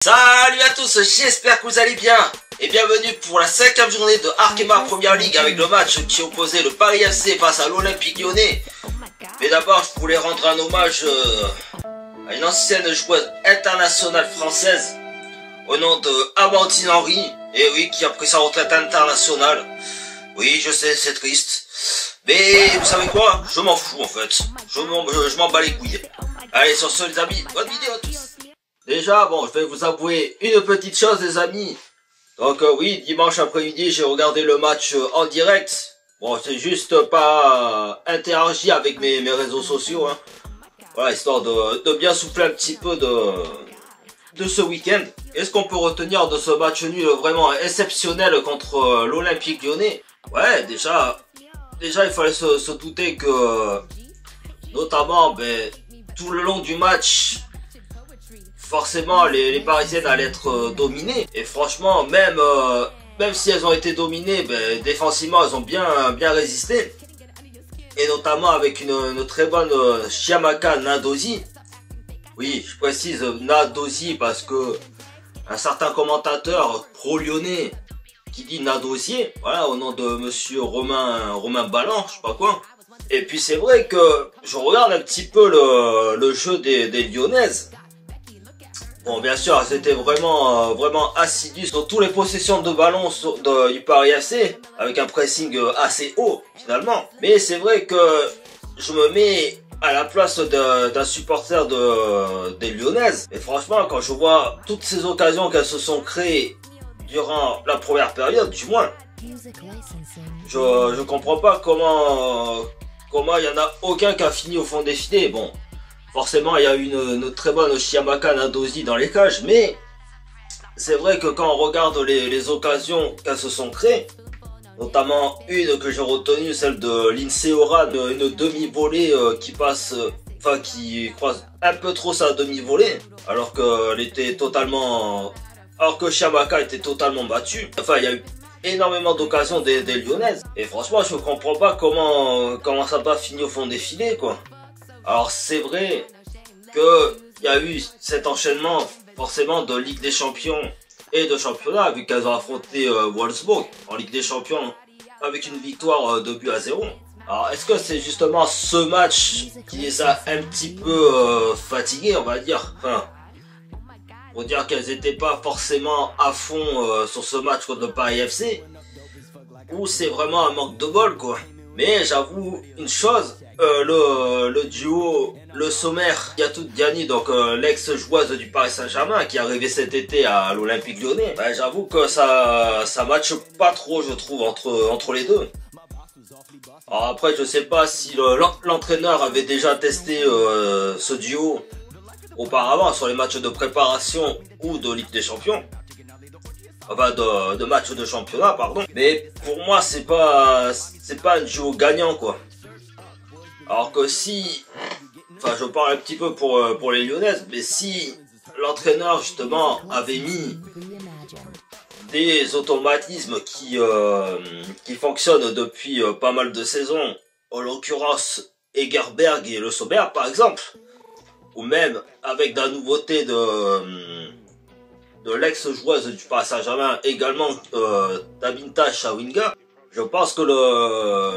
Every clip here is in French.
Salut à tous, j'espère que vous allez bien et bienvenue pour la 5e journée de Arkema Première Ligue avec le match qui opposait le Paris FC face à l'Olympique Lyonnais. Mais d'abord je voulais rendre un hommage à une ancienne joueuse internationale française au nom de Amandine Henry, et oui, qui a pris sa retraite internationale. Oui, je sais, c'est triste, mais vous savez quoi, je m'en fous en fait, je m'en bats les couilles. Allez, sur ce les amis, bonne vidéo à tous. Déjà, bon, je vais vous avouer une petite chose les amis. Donc oui, dimanche après-midi, j'ai regardé le match en direct. Bon, c'est juste pas interagi avec mes réseaux sociaux, hein. Voilà, histoire de bien souffler un petit peu de ce week-end. Qu'est-ce qu'on peut retenir de ce match nul vraiment exceptionnel contre l'Olympique Lyonnais? Ouais, déjà, il fallait se douter que, notamment, tout le long du match, forcément les Parisiennes allaient être dominées. Et franchement, même si elles ont été dominées, défensivement elles ont bien résisté. Et notamment avec une très bonne Chiamaka Nadosi. Oui, je précise Nadosi parce que un certain commentateur pro-lyonnais qui dit Nadosier, voilà, au nom de monsieur Romain Ballan, je sais pas quoi. Et puis c'est vrai que je regarde un petit peu le jeu des Lyonnaises. Bon, bien sûr, elles étaient vraiment assidues sur toutes les possessions de ballon du Paris FC, avec un pressing assez haut, finalement. Mais c'est vrai que je me mets à la place d'un supporter des Lyonnaises. Et franchement, quand je vois toutes ces occasions qu'elles se sont créées durant la première période, du moins, je comprends pas comment il y en a aucun qui a fini au fond des filets. Bon. Forcément, il y a eu une très bonne Chiamaka Nadosi dans les cages, mais c'est vrai que quand on regarde les occasions qu'elles se sont créées, notamment une que j'ai retenue, celle de Lindsay Horan, une demi-volée qui passe, qui croise un peu trop sa demi-volée, alors que Chiamaka était totalement battue. Enfin, il y a eu énormément d'occasions des Lyonnaises, et franchement, je ne comprends pas comment ça n'a pas fini au fond des filets, quoi. Alors c'est vrai qu'il y a eu cet enchaînement forcément de Ligue des Champions et de championnat, vu qu'elles ont affronté Wolfsburg en Ligue des Champions avec une victoire de 2-0. Alors est-ce que c'est justement ce match qui les a un petit peu fatiguées, on va dire, pour dire qu'elles n'étaient pas forcément à fond sur ce match contre le Paris FC, ou c'est vraiment un manque de bol, quoi. Mais j'avoue une chose, le duo, le sommaire Yatou Diani, donc l'ex-joueuse du Paris Saint-Germain qui est arrivée cet été à l'Olympique Lyonnais, j'avoue que ça matche pas trop, je trouve, entre les deux. Alors après, je sais pas si l'entraîneur avait déjà testé ce duo auparavant sur les matchs de préparation ou de Ligue des Champions. Enfin, de match de championnat, pardon. Mais pour moi, c'est pas un duo gagnant, quoi. Alors que si, je parle un petit peu pour les Lyonnaises, mais si l'entraîneur justement avait mis des automatismes qui fonctionnent depuis pas mal de saisons, en l'occurrence Egerberg et Le Sommer par exemple, ou même avec la nouveauté de l'ex-joueuse du Paris Saint-Germain, également Dabinta Chawinga, je pense que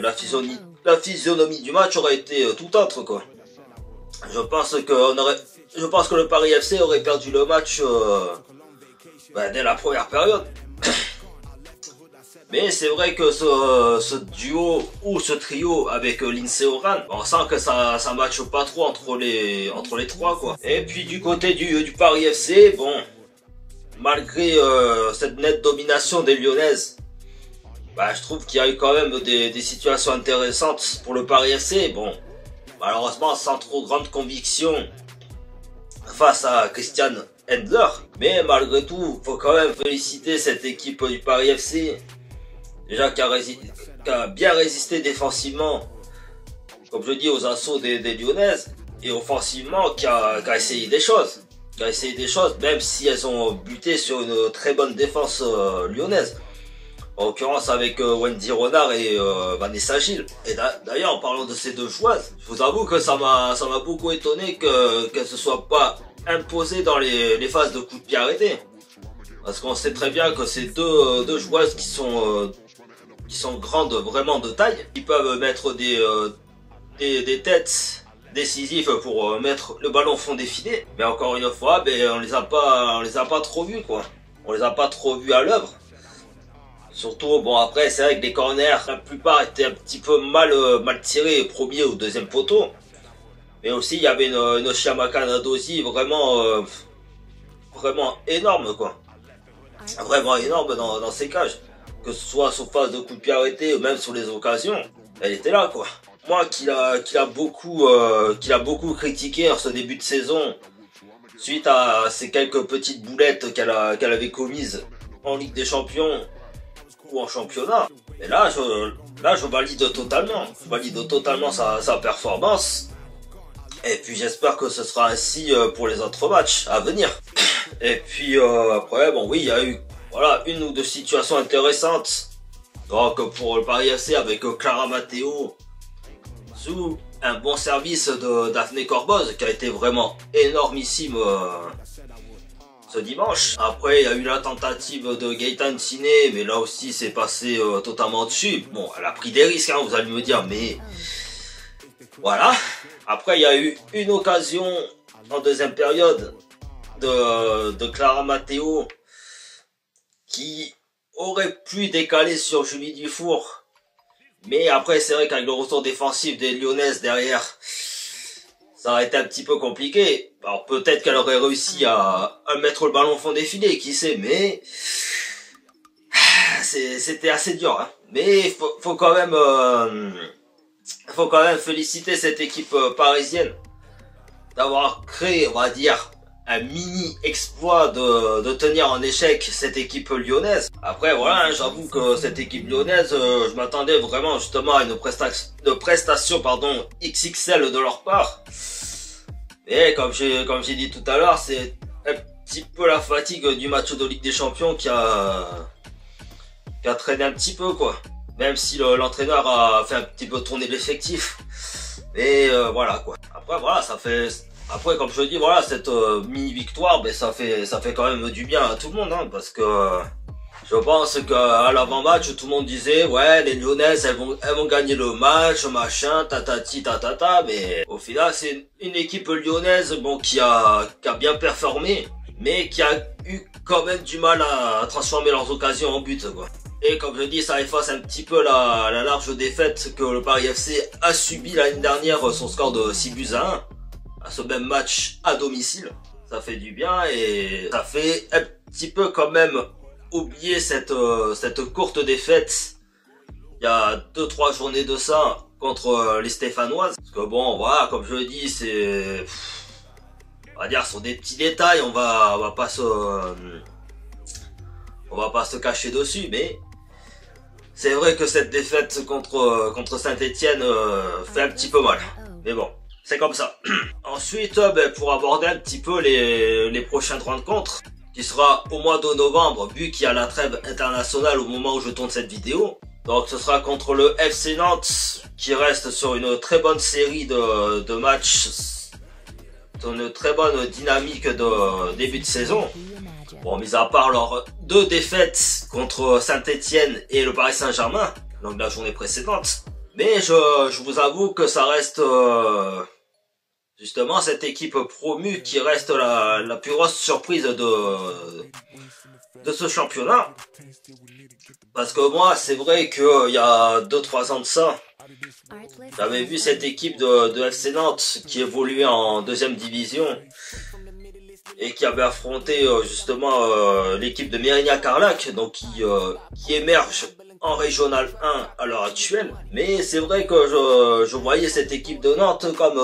la physionomie du match aurait été tout autre, quoi. Je pense que le Paris FC aurait perdu le match dès la première période. Mais c'est vrai que ce duo ou ce trio avec Lindsay Horan, on sent que ça matche pas trop entre les trois, quoi. Et puis du côté du Paris FC, bon, malgré cette nette domination des Lyonnaises, je trouve qu'il y a eu quand même des situations intéressantes pour le Paris FC. Bon, malheureusement sans trop grande conviction face à Christian Endler. Mais malgré tout, faut quand même féliciter cette équipe du Paris FC. Déjà qui a bien résisté défensivement, comme je dis, aux assauts des Lyonnaises. Et offensivement, qui a essayé des choses. Même si elles ont buté sur une très bonne défense lyonnaise. En l'occurrence avec Wendy Renard et Vanessa Gilles. Et d'ailleurs, en parlant de ces deux joueuses, je vous avoue que ça m'a beaucoup étonné qu'elles se soient pas imposé dans les phases de coups de pied arrêtés. Parce qu'on sait très bien que c'est deux joueuses qui sont grandes vraiment de taille, qui peuvent mettre des têtes décisives pour mettre le ballon au fond des filets. Mais encore une fois, ben, on les a pas trop vus, quoi. On les a pas trop vus à l'œuvre. Surtout, bon, après, c'est vrai que les corners, la plupart étaient un petit peu mal tirés, premier ou deuxième poteau. Mais aussi, il y avait une Chiamaka Nadosi vraiment énorme, quoi. Vraiment énorme dans ses cages. Que ce soit sur phase de coup de pied arrêté ou même sur les occasions, elle était là, quoi. Moi, qu'il a beaucoup critiqué en ce début de saison, suite à ces quelques petites boulettes qu'elle avait commises en Ligue des Champions ou en championnat. Et là, je valide totalement. Je valide totalement sa performance. Et puis j'espère que ce sera ainsi pour les autres matchs à venir. Et puis après, bon oui, il y a eu voilà une ou deux situations intéressantes. Donc pour le Paris FC avec Clara Matteo sous un bon service de Daphné Corboz qui a été vraiment énormissime ce dimanche. Après il y a eu la tentative de Gaëtan Siné, mais là aussi c'est passé totalement dessus. Bon, elle a pris des risques, hein, vous allez me dire, mais voilà. Après il y a eu une occasion en deuxième période de Clara Matteo qui aurait pu décaler sur Julie Dufour. Mais après, c'est vrai qu'avec le retour défensif des Lyonnaises derrière, ça aurait été un petit peu compliqué. Alors peut-être qu'elle aurait réussi à mettre le ballon au fond des filets, qui sait, mais c'était assez dur. Hein. Mais faut quand même féliciter cette équipe parisienne d'avoir créé, on va dire, un mini exploit de tenir en échec cette équipe lyonnaise. Après voilà, hein, j'avoue que cette équipe lyonnaise, je m'attendais vraiment justement à une prestation XXL de leur part. Et comme j'ai dit tout à l'heure, c'est un petit peu la fatigue du match de Ligue des Champions qui a traîné un petit peu, quoi. Même si l'entraîneur a fait un petit peu tourner l'effectif. Mais voilà, quoi. Après voilà, après, comme je dis, voilà, cette mini-victoire, ben, ça fait quand même du bien à tout le monde, hein, parce que je pense qu'à l'avant-match, tout le monde disait, ouais, les Lyonnaises, elles vont gagner le match, machin, tatati, tatata, mais au final, c'est une équipe lyonnaise, bon, qui a bien performé, mais qui a eu quand même du mal à transformer leurs occasions en but, quoi. Et comme je dis, ça efface un petit peu la large défaite que le Paris FC a subi l'année dernière, son score de 6-1. À ce même match à domicile, ça fait du bien et ça fait un petit peu quand même oublier cette courte défaite il y a 2-3 journées de ça contre les Stéphanoises. Parce que bon, voilà, comme je le dis, c'est, on va dire, sur des petits détails, on va pas se cacher dessus, mais c'est vrai que cette défaite contre Saint-Etienne fait un petit peu mal. Mais bon. C'est comme ça. Ensuite, pour aborder un petit peu les prochaines rencontres, qui sera au mois de novembre, vu qu'il y a la trêve internationale au moment où je tourne cette vidéo. Donc ce sera contre le FC Nantes, qui reste sur une très bonne série de matchs, sur une très bonne dynamique de début de saison. Bon, mis à part leurs 2 défaites contre Saint-Etienne et le Paris Saint-Germain, donc la journée précédente. Mais je vous avoue que ça reste justement cette équipe promue qui reste la plus grosse surprise de ce championnat. Parce que moi, c'est vrai qu'il y a 2-3 ans de ça, j'avais vu cette équipe de FC Nantes qui évoluait en 2e division et qui avait affronté justement l'équipe de Mérignac-Carlac, donc qui émerge en Régional 1 à l'heure actuelle. Mais c'est vrai que je voyais cette équipe de Nantes comme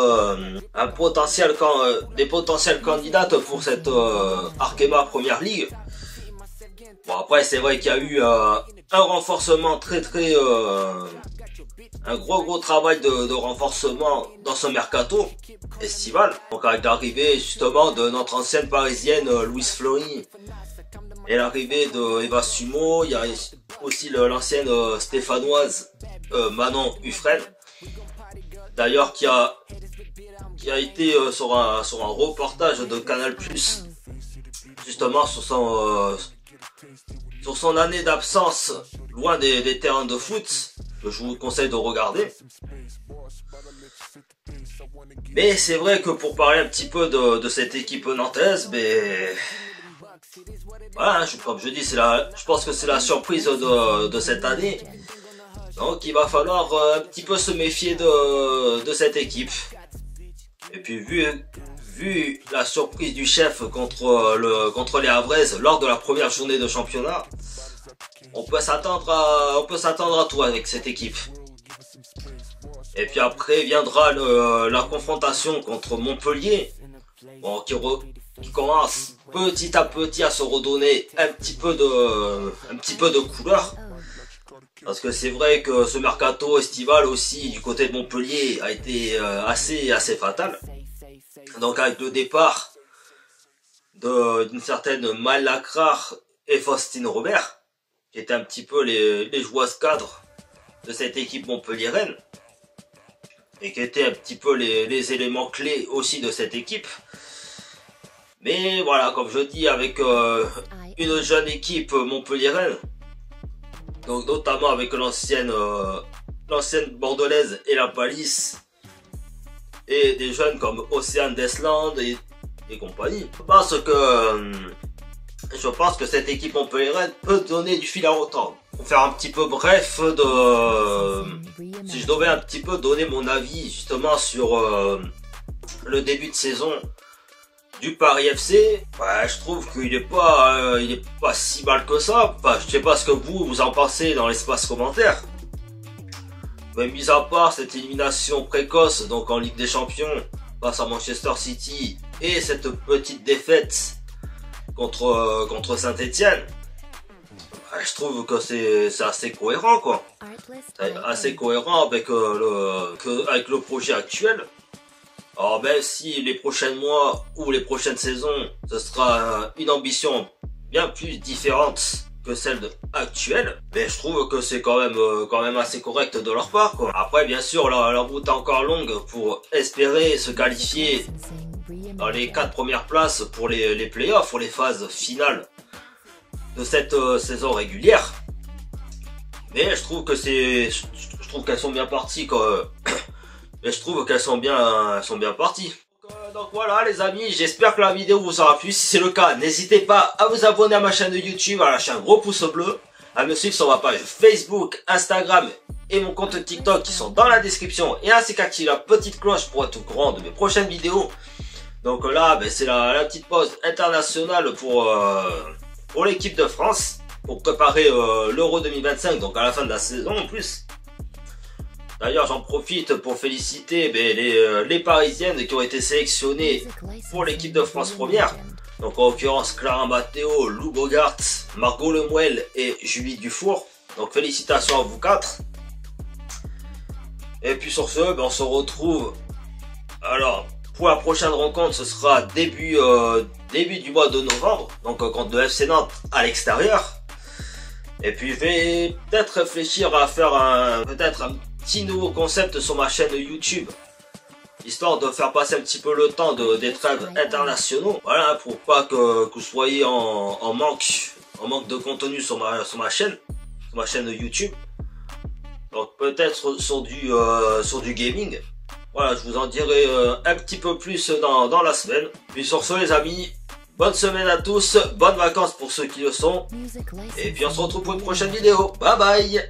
des potentiels candidates pour cette Arkema Première Ligue. Bon, après c'est vrai qu'il y a eu un renforcement un gros travail de renforcement dans ce mercato estival. Donc avec l'arrivée justement de notre ancienne parisienne Louise Fleury et l'arrivée de Eva Sumo, il y a aussi l'ancienne stéphanoise Manon Ufren, d'ailleurs qui a qui a été sur un reportage de Canal+, justement sur son année d'absence loin des terrains de foot, que je vous conseille de regarder. Mais c'est vrai que pour parler un petit peu de cette équipe nantaise, voilà, comme je dis, je pense que c'est la surprise de cette année. Donc il va falloir un petit peu se méfier de cette équipe. Et puis vu la surprise du chef contre les Havraises lors de la première journée de championnat, on peut s'attendre à tout avec cette équipe. Et puis après viendra la confrontation contre Montpellier, bon, qui commence petit à petit à se redonner un petit peu de couleur. Parce que c'est vrai que ce mercato estival aussi du côté de Montpellier a été assez fatal. Donc avec le départ d'une certaine Malacrar et Faustine Robert, qui étaient un petit peu les joueuses cadres de cette équipe montpelliéraine, et qui étaient un petit peu les éléments clés aussi de cette équipe. Mais voilà, comme je dis, avec une jeune équipe montpelliéraine, donc notamment avec l'ancienne bordelaise et la Palisse, et des jeunes comme Océane Deslandes et compagnie. Je pense que cette équipe montpelliéraine peut donner du fil à retordre. Pour faire un petit peu bref, si je devais un petit peu donner mon avis justement sur le début de saison du Paris FC, je trouve qu'il est pas si mal que ça. Enfin, je sais pas ce que vous en pensez dans l'espace commentaire. Mais mis à part cette élimination précoce donc en Ligue des Champions face à Manchester City et cette petite défaite contre Saint-Etienne, je trouve que c'est assez cohérent, quoi. C'est assez cohérent avec le projet actuel. Alors même si les prochains mois ou les prochaines saisons, ce sera une ambition bien plus différente que celle actuelle, mais je trouve que c'est quand même assez correct de leur part, quoi. Après bien sûr la route est encore longue pour espérer se qualifier dans les 4 premières places pour les playoffs, pour les phases finales de cette saison régulière. Mais je trouve qu'elles sont bien parties, quoi. Mais je trouve qu'elles sont bien parties. Donc voilà les amis, j'espère que la vidéo vous aura plu. Si c'est le cas, n'hésitez pas à vous abonner à ma chaîne de YouTube, à lâcher un gros pouce bleu, à me suivre sur ma page Facebook, Instagram et mon compte TikTok qui sont dans la description, et ainsi qu'activer la petite cloche pour être au courant de mes prochaines vidéos. Donc là, c'est la petite pause internationale pour l'équipe de France, pour préparer l'Euro 2025, donc à la fin de la saison en plus. D'ailleurs, j'en profite pour féliciter les Parisiennes qui ont été sélectionnées pour l'équipe de France première. Donc en l'occurrence Clara Matteo, Lou Bogart, Margot Lemuel et Julie Dufour. Donc félicitations à vous 4. Et puis sur ce, on se retrouve. Alors pour la prochaine rencontre, ce sera début du mois de novembre. Donc contre le FC Nantes à l'extérieur. Et puis je vais peut-être réfléchir à faire un petit nouveau concept sur ma chaîne YouTube, histoire de faire passer un petit peu le temps des trêves internationaux, voilà, pour pas que vous soyez en manque de contenu sur ma chaîne YouTube. Donc peut-être sur du gaming. Voilà, je vous en dirai un petit peu plus dans la semaine. Puis sur ce les amis, bonne semaine à tous, bonnes vacances pour ceux qui le sont, et puis on se retrouve pour une prochaine vidéo. Bye bye.